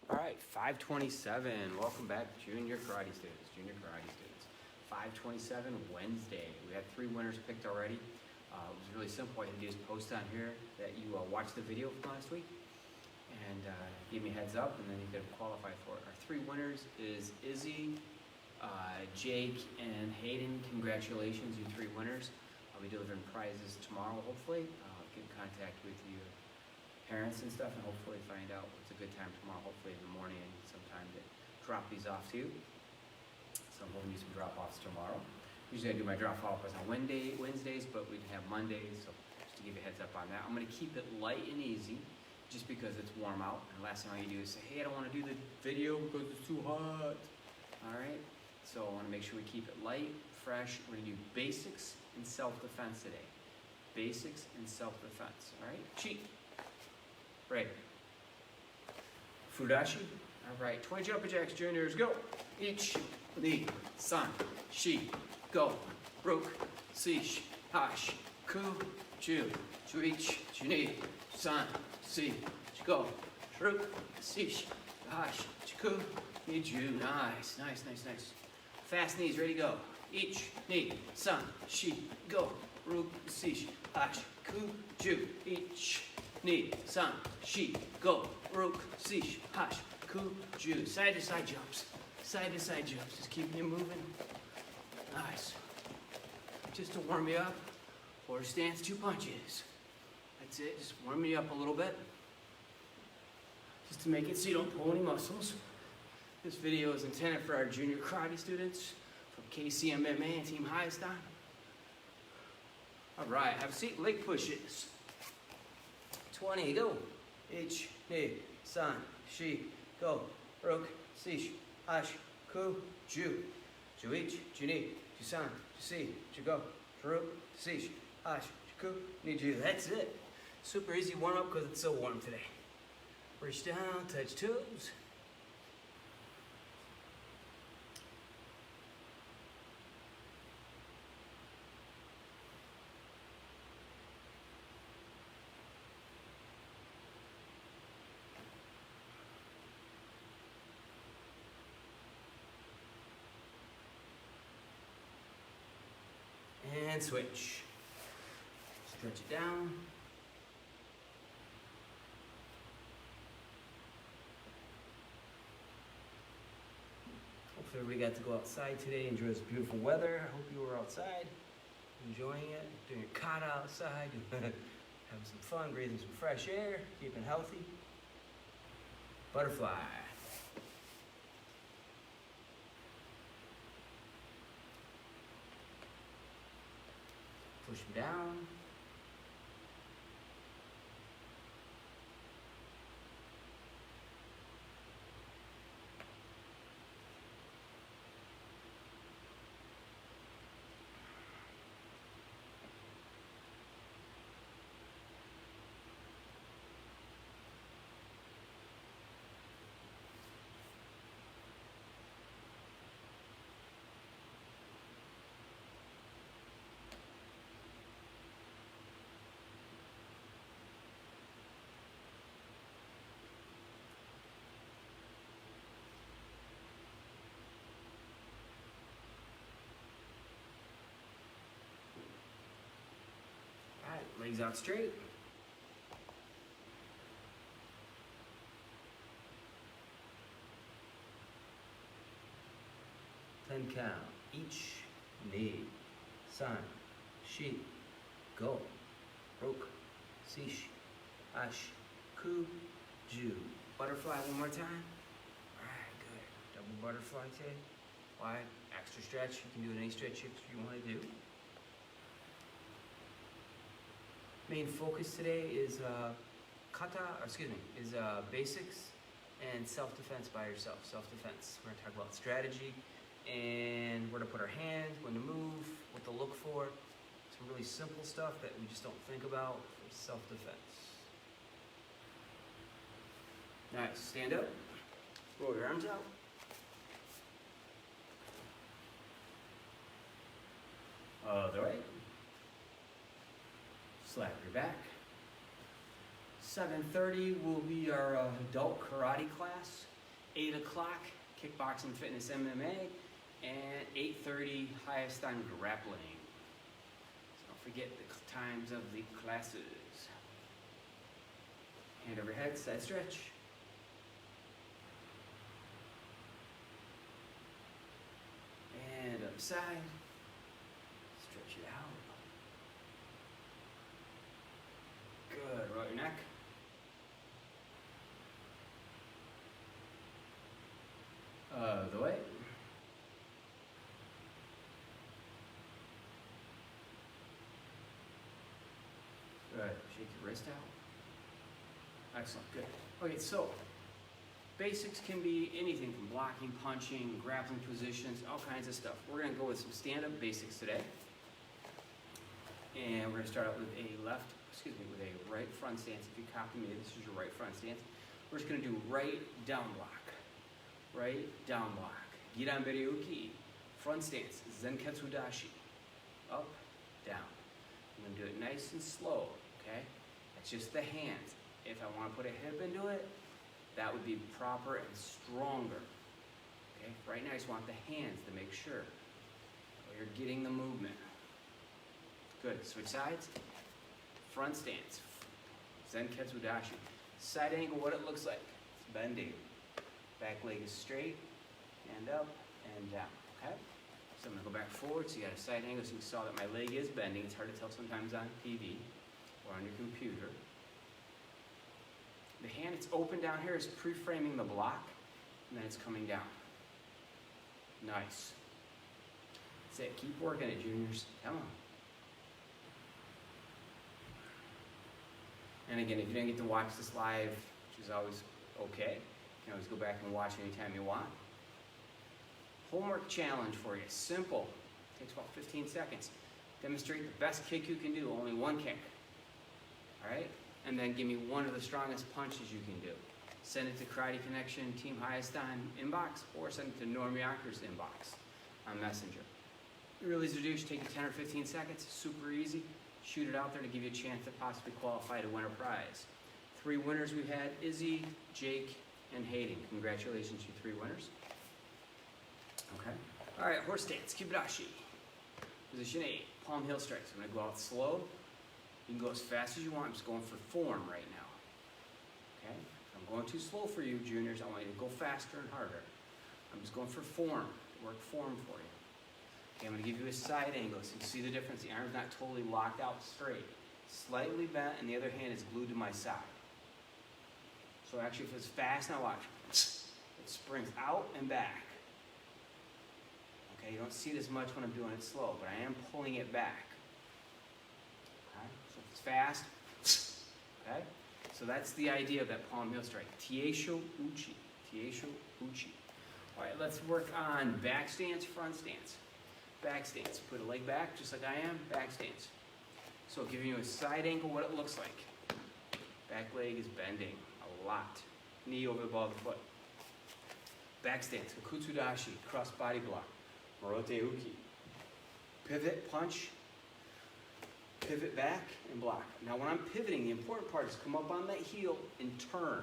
All right, 527. Welcome back, junior karate students. 527 Wednesday. We had 3 winners picked already. It was really simple. All you had to do is post on here that you watched the video from last week and give me a heads up, and then you could qualify for it. Our 3 winners is Izzy, Jake, and Hayden. Congratulations, you 3 winners. I'll be delivering prizes tomorrow, hopefully. Get in contact with your parents and stuff, and hopefully find out what's a good time tomorrow. Hopefully in the morning, I need some time to drop these off to you. So I'm hoping to do some drop-offs tomorrow. Usually I do my drop-offs on Wednesdays, but we have Mondays, so just to give you a heads up on that. I'm going to keep it light and easy, just because it's warm out. And the last thing all you do is say, hey, I don't want to do the video because it's too hot. All right? So I want to make sure we keep it light, fresh. We're going to do basics and self-defense today. Basics and self-defense. All right? Cheat. Right. Fudashi. All right. 20 jumping jacks, juniors. Go. Ich, ni, san, shi, go. Rook, sish, hash, ku, ju, juich, juni, san, si, go. Rook, sish, hash, ku, ni, ju. Nice, nice, nice, nice. Fast knees, ready to go. Ich, ni, san, shi, go. Rook, sish, hash, ku, ju, ich, ni, san, shi, go. Rook, sish, hash, ku, ju. Side to side jumps. Side to side jumps. Just keeping you moving. Nice. Just to warm you up. Quarter stance, 2 punches. That's it. Just warm you up a little bit. Just to make it so you don't pull any muscles. This video is intended for our junior karate students from KCMMA and Team Hayastan. All right, have a seat. Leg pushes. 20, go. Ich, ni, san, shi, go. Rook, sish, hash, ku, ju. Juich, juni, jusan, jusi, jugo. Rook, sish, hash, ku, ni, ju. That's it. Super easy warm up because it's so warm today. Reach down, touch toes. And switch. Stretch it down. Hopefully we got to go outside today, enjoy this beautiful weather. I hope you were outside, enjoying it, doing your kata outside, having some fun, breathing some fresh air, keeping healthy. Butterfly. Push them down. Legs out straight. Ten count. Ich, ni, san, shi, go. Rook, sish, hash, ku, ju. Butterfly one more time. Alright, good. Double butterfly today. Wide, extra stretch. You can do any stretch you want to do. Main focus today is basics and self-defense by yourself. Self-defense. We're going to talk about strategy and where to put our hands, when to move, what to look for. Some really simple stuff that we just don't think about for self-defense. Nice. Stand up. Roll your arms out. Other way. Slap your back. 7:30 will be our adult karate class. 8 o'clock, Kickboxing Fitness MMA, and 8:30, Highest on Grappling. So don't forget the times of the classes. Hand over head, side stretch. And up side. Stretch it out. Good. Roll your neck. The way. Good. Shake your wrist out. Excellent. Good. Okay, so basics can be anything from blocking, punching, grappling positions, all kinds of stuff. We're going to go with some stand-up basics today. And we're going to start out with a with a right front stance. If you copy me, this is your right front stance. We're just going to do right down block. Right down block. Giran Beryuki. Front stance. Zenketsu Dashi. Up, down. I'm going to do it nice and slow, okay? That's just the hands. If I want to put a hip into it, that would be proper and stronger. Okay? Right now I just want the hands to make sure you're getting the movement. Good. Switch sides. Front stance. Zenketsu Dashi. Side angle, what it looks like. It's bending. Back leg is straight, and up, and down, okay? So I'm gonna go back forward, so you got a side angle, so you saw that my leg is bending. It's hard to tell sometimes on TV or on your computer. The hand that's open down here is pre-framing the block, and then it's coming down. Nice. That's it, keep working it, juniors, come on. And again, if you didn't get to watch this live, which is always okay, you can always go back and watch anytime you want. Homework challenge for you, simple, takes about 15 seconds. Demonstrate the best kick you can do, only one kick, all right? And then give me one of the strongest punches you can do. Send it to Karate Connection, Team Highest On inbox, or send it to Norm Yonkers inbox on Messenger. Really easy to do, should take you 10 or 15 seconds, super easy. Shoot it out there to give you a chance to possibly qualify to win a prize. 3 winners we've had, Izzy, Jake, and Hayden. Congratulations, you 3 winners. Okay. All right, horse stance, Kibidashi. Position 8, palm heel strikes. I'm gonna go out slow. You can go as fast as you want. I'm just going for form right now. Okay? If I'm going too slow for you, juniors, I want you to go faster and harder. I'm just going for form, work form for you. Okay, I'm going to give you a side angle so you can see the difference. The arm's not totally locked out straight. Slightly bent, and the other hand is glued to my side. So actually, if it's fast, now watch. It springs out and back. Okay, you don't see it as much when I'm doing it slow, but I am pulling it back. Okay, so if it's fast, okay? So that's the idea of that palm heel strike. Teisho Uchi. Teisho Uchi. All right, let's work on back stance, front stance. Back stance. Put a leg back, just like I am. Back stance. So giving you a side angle, what it looks like. Back leg is bending a lot. Knee over the ball of the foot. Back stance. Kakutsu Dashi. Cross body block. Morote Uki. Pivot, punch. Pivot back and block. Now when I'm pivoting, the important part is come up on that heel and turn.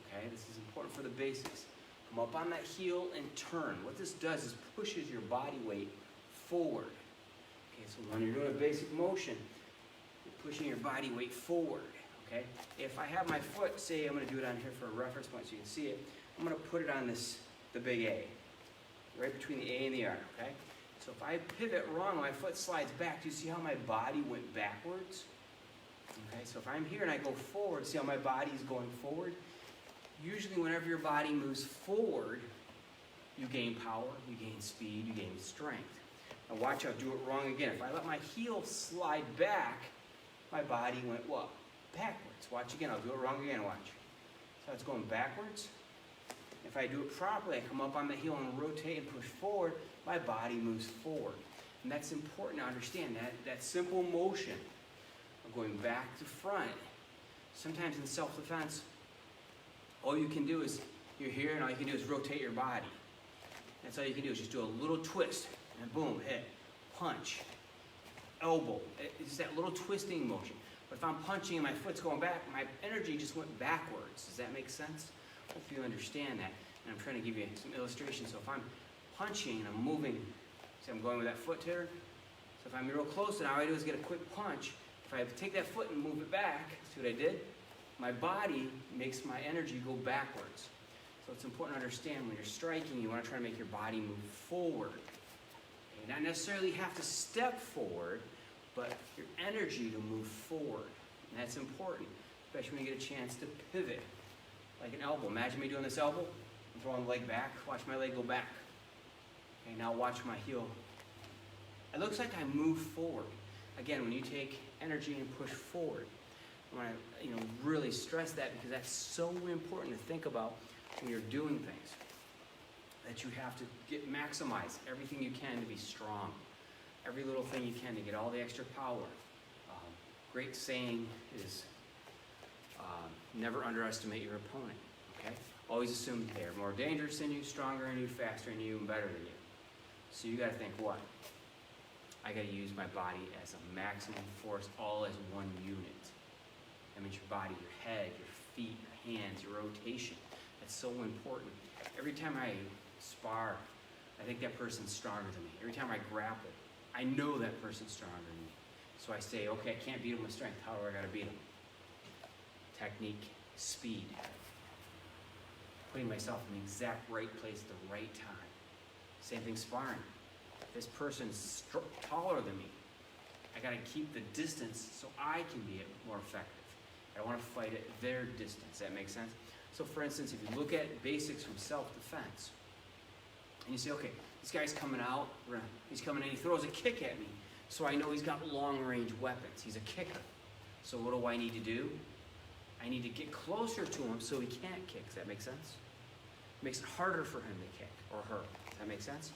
Okay, this is important for the basics. Come up on that heel and turn. What this does is pushes your body weight forward. Okay, so when you're doing a basic motion, you're pushing your body weight forward. Okay, if I have my foot, say I'm going to do it on here for a reference point so you can see it, I'm going to put it on the big A, right between the A and the R. Okay, so if I pivot wrong, my foot slides back. Do you see how my body went backwards? Okay, so if I'm here and I go forward, see how my body is going forward? Usually whenever your body moves forward, you gain power, you gain speed, you gain strength. Now watch out, do it wrong again. If I let my heel slide back, my body went what? Backwards. Watch again, I'll do it wrong again, watch. So it's going backwards. If I do it properly, I come up on the heel and rotate and push forward, my body moves forward. And that's important to understand, that simple motion of going back to front. Sometimes in self-defense, all you can do is, you're here and all you can do is rotate your body. That's all you can do is just do a little twist and boom, hit, punch, elbow. It's just that little twisting motion. But if I'm punching and my foot's going back, my energy just went backwards. Does that make sense? Hope you understand that. And I'm trying to give you some illustrations. So if I'm punching and I'm moving, see I'm going with that foot here. So if I'm real close and all I do is get a quick punch, if I take that foot and move it back, see what I did? My body makes my energy go backwards. So it's important to understand when you're striking, you want to try to make your body move forward. You not necessarily have to step forward, but your energy to move forward. And that's important, especially when you get a chance to pivot. Like an elbow. Imagine me doing this elbow. I'm throwing the leg back. Watch my leg go back. Okay, now watch my heel. It looks like I move forward. Again, when you take energy and push forward, I want to really stress that because that's so important to think about when you're doing things. That you have to maximize everything you can to be strong. Every little thing you can to get all the extra power. Great saying is never underestimate your opponent. Okay? Always assume they're more dangerous than you, stronger than you, faster than you, and better than you. So you got to think what? I got to use my body as a maximum force, all as one unit. That means your body, your head, your feet, your hands, your rotation. That's so important. Every time I spar, I think that person's stronger than me. Every time I grapple, I know that person's stronger than me. So I say, okay, I can't beat him with strength. How do I got to beat him? Technique, speed. Putting myself in the exact right place at the right time. Same thing sparring. If this person's taller than me, I got to keep the distance so I can be more effective. I want to fight at their distance. That makes sense? So for instance, if you look at basics from self-defense, and you say, okay, this guy's coming out, he's coming in, he throws a kick at me. So I know he's got long-range weapons. He's a kicker. So what do I need to do? I need to get closer to him so he can't kick. Does that make sense? It makes it harder for him to kick, or her. Does that make sense?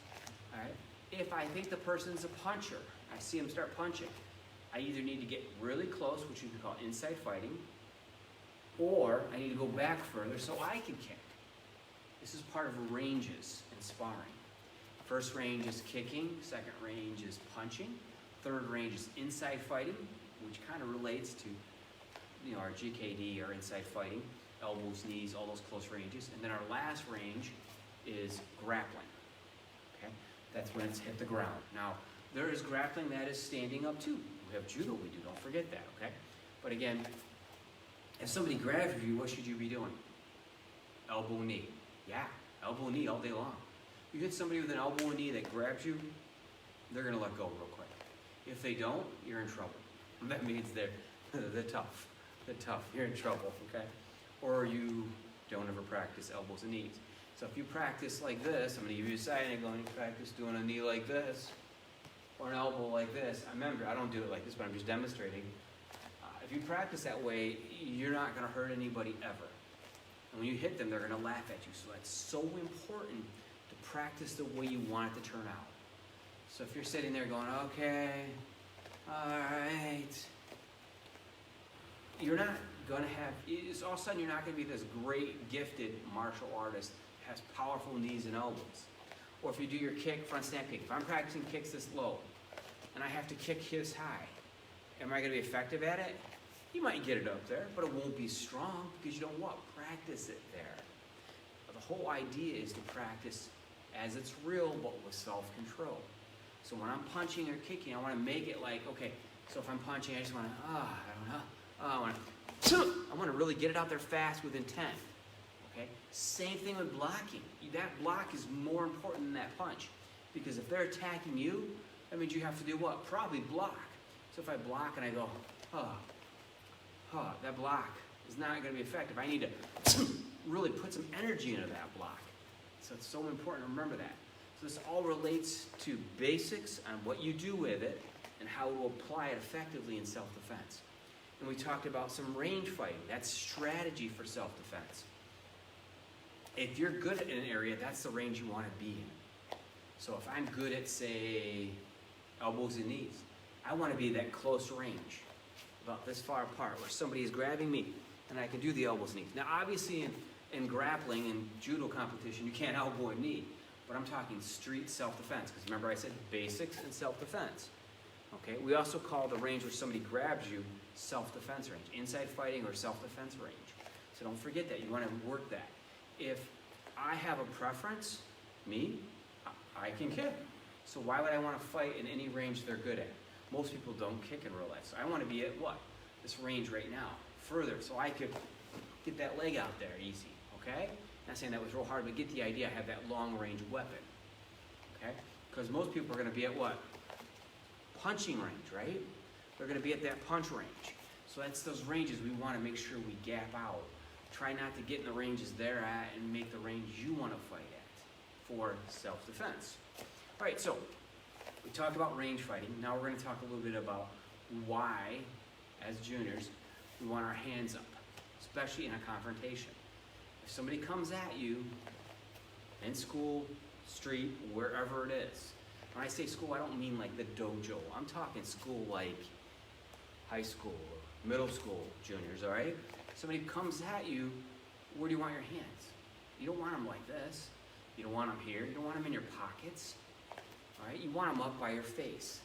All right. If I think the person's a puncher, I see him start punching, I either need to get really close, which you can call inside fighting, or I need to go back further so I can kick. This is part of ranges in sparring. First range is kicking, second range is punching, third range is inside fighting, which kind of relates to our GKD, our inside fighting, elbows, knees, all those close ranges. And then our last range is grappling. Okay? That's when it's hit the ground. Now, there is grappling that is standing up too. We have judo, we do, don't forget that, okay? But again, if somebody grabs you, what should you be doing? Elbow, knee. Yeah, elbow, knee all day long. You hit somebody with an elbow and knee that grabs you, they're going to let go real quick. If they don't, you're in trouble. That means they're tough. They're tough. You're in trouble, okay? Or you don't ever practice elbows and knees. So if you practice like this, I'm going to give you a side angle and you practice doing a knee like this or an elbow like this. Remember, I don't do it like this, but I'm just demonstrating. If you practice that way, you're not going to hurt anybody ever. And when you hit them, they're going to laugh at you. So that's so important to practice the way you want it to turn out. So if you're sitting there going, okay, all right, you're not going to have, it's all of a sudden you're not going to be this great, gifted martial artist that has powerful knees and elbows. Or if you do your kick, front snap kick, if I'm practicing kicks this low and I have to kick his high, am I going to be effective at it? You might get it up there, but it won't be strong because you don't what? Practice it there. But the whole idea is to practice as it's real, but with self-control. So when I'm punching or kicking, I want to make it like, okay, so if I'm punching, I just want to, I want to really get it out there fast with intent. Okay? Same thing with blocking. That block is more important than that punch. Because if they're attacking you, that means you have to do what? Probably block. So if I block and I go, that block is not going to be effective. I need to really put some energy into that block. So it's so important to remember that. So this all relates to basics on what you do with it and how to apply it effectively in self-defense. And we talked about some range fighting. That's strategy for self-defense. If you're good in an area, that's the range you want to be in. So if I'm good at, say, elbows and knees, I want to be that close range, about this far apart, where somebody is grabbing me, and I can do the elbows and knees. Now, obviously, in grappling and judo competition, you can't elbow and knee, but I'm talking street self-defense, because remember I said basics and self-defense. Okay, we also call the range where somebody grabs you self-defense range, inside fighting or self-defense range. So don't forget that. You want to work that. if I have a preference, me, I can kick. So why would I want to fight in any range they're good at? Most people don't kick in real life. So I want to be at what? This range right now, further, so I could get that leg out there easy, okay? Not saying that was real hard, but get the idea. I have that long range weapon, okay? Because most people are going to be at what? Punching range, right? They're going to be at that punch range. So that's those ranges we want to make sure we gap out. Try not to get in the ranges they're at and make the range you want to fight at for self-defense. All right, so we talked about range fighting. Now we're going to talk a little bit about why, as juniors, we want our hands up, especially in a confrontation. If somebody comes at you in school, street, wherever it is. When I say school, I don't mean like the dojo. I'm talking school like high school or middle school juniors, all right? Somebody comes at you, where do you want your hands? You don't want them like this. You don't want them here. You don't want them in your pockets, all right? You want them up by your face,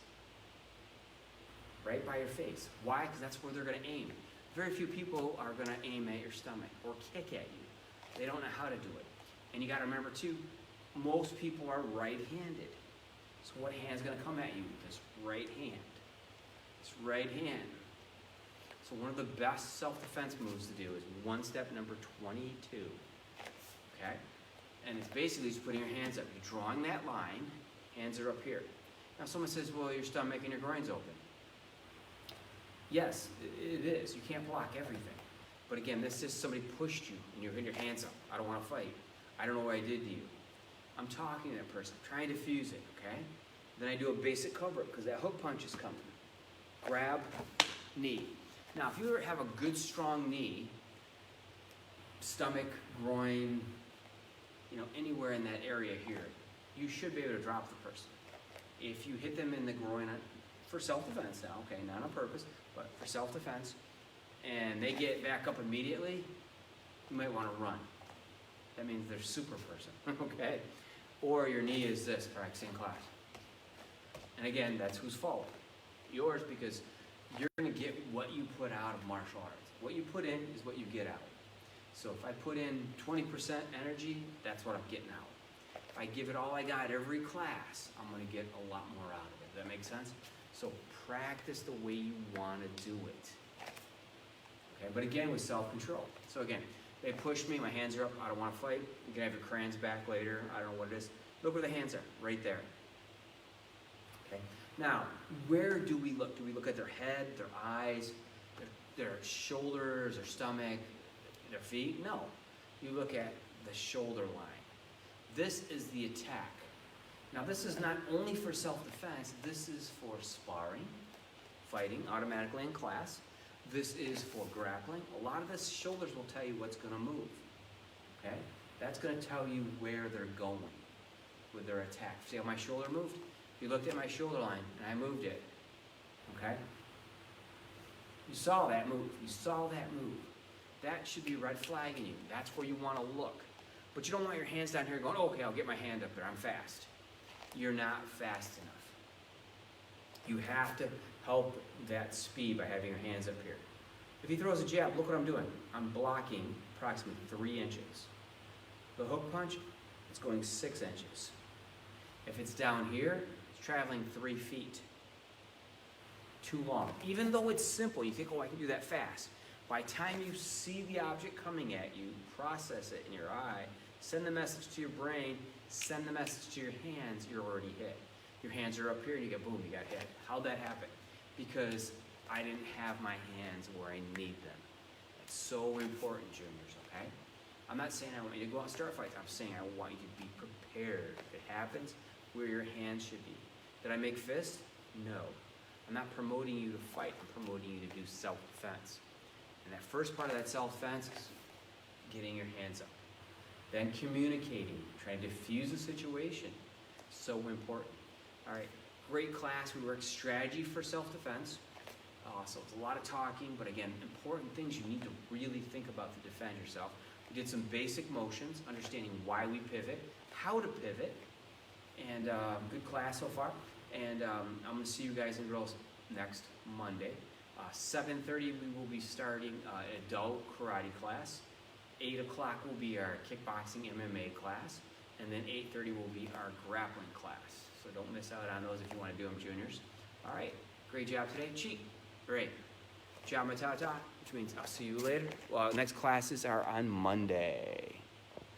right by your face. Why? Because that's where they're going to aim. Very few people are going to aim at your stomach or kick at you. They don't know how to do it. And you got to remember too, most people are right-handed. So what hand's going to come at you? This right hand. This right hand. So one of the best self-defense moves to do is one step number 22. Okay? And it's basically just putting your hands up. You're drawing that line. Hands are up here. Now someone says, well, your stomach and your groin's open. Yes, it is. You can't block everything. But again, this is somebody pushed you and you're putting your hands up. I don't want to fight. I don't know what I did to you. I'm talking to that person, trying to fuse it, okay? Then I do a basic cover-up because that hook punch is coming. Grab, knee. Now, if you ever have a good, strong knee, stomach, groin, anywhere in that area here, you should be able to drop the person. If you hit them in the groin, for self-defense now, okay, not on purpose, but for self-defense, and they get back up immediately, you might want to run. That means they're super person, okay? Or your knee is this, practicing class. And again, that's whose fault? Yours, because you're going to get what you put out of martial arts. What you put in is what you get out. So if I put in 20% energy, that's what I'm getting out. If I give it all I got every class, I'm going to get a lot more out of it. Does that make sense? So practice the way you want to do it. Okay, but again, with self-control. So again, they push me, my hands are up, I don't want to fight. You can have your crayons back later, I don't know what it is. Look where the hands are, right there. Okay. Now, where do we look? Do we look at their head, their eyes, their shoulders, their stomach, their feet? No. You look at the shoulder line. This is the attack. Now, this is not only for self-defense, this is for sparring, fighting automatically in class. This is for grappling. A lot of the shoulders will tell you what's going to move. Okay? That's going to tell you where they're going with their attack. See how my shoulder moved? You looked at my shoulder line and I moved it. Okay? You saw that move. You saw that move. That should be red flagging you. That's where you want to look. But you don't want your hands down here going, okay, I'll get my hand up there. I'm fast. You're not fast enough. You have to help that speed by having your hands up here. If he throws a jab, look what I'm doing. I'm blocking approximately 3 inches. The hook punch, it's going 6 inches. If it's down here, it's traveling 3 feet. Too long. Even though it's simple, you think, oh, I can do that fast. By the time you see the object coming at you, process it in your eye, send the message to your brain, send the message to your hands, you're already hit. Your hands are up here and you get boom, you got hit. How'd that happen? Because I didn't have my hands where I need them. It's so important, juniors, okay? I'm not saying I want you to go out and start fights. I'm saying I want you to be prepared. If it happens, where your hands should be. Did I make fists? No. I'm not promoting you to fight. I'm promoting you to do self-defense. And that first part of that self-defense is getting your hands up. Then communicating, trying to diffuse the situation. So important. All right, great class. We worked strategy for self-defense. So it's a lot of talking, but again, important things you need to really think about to defend yourself. We did some basic motions, understanding why we pivot, how to pivot, and good class so far. And I'm going to see you guys in drills next Monday. 7:30 we will be starting adult karate class. 8 o'clock will be our kickboxing MMA class, and then 8:30 will be our grappling class. So don't miss out on those if you want to do them, juniors. All right, great job today. Cheat. Great. Jamatata, which means I'll see you later. Well, next classes are on Monday.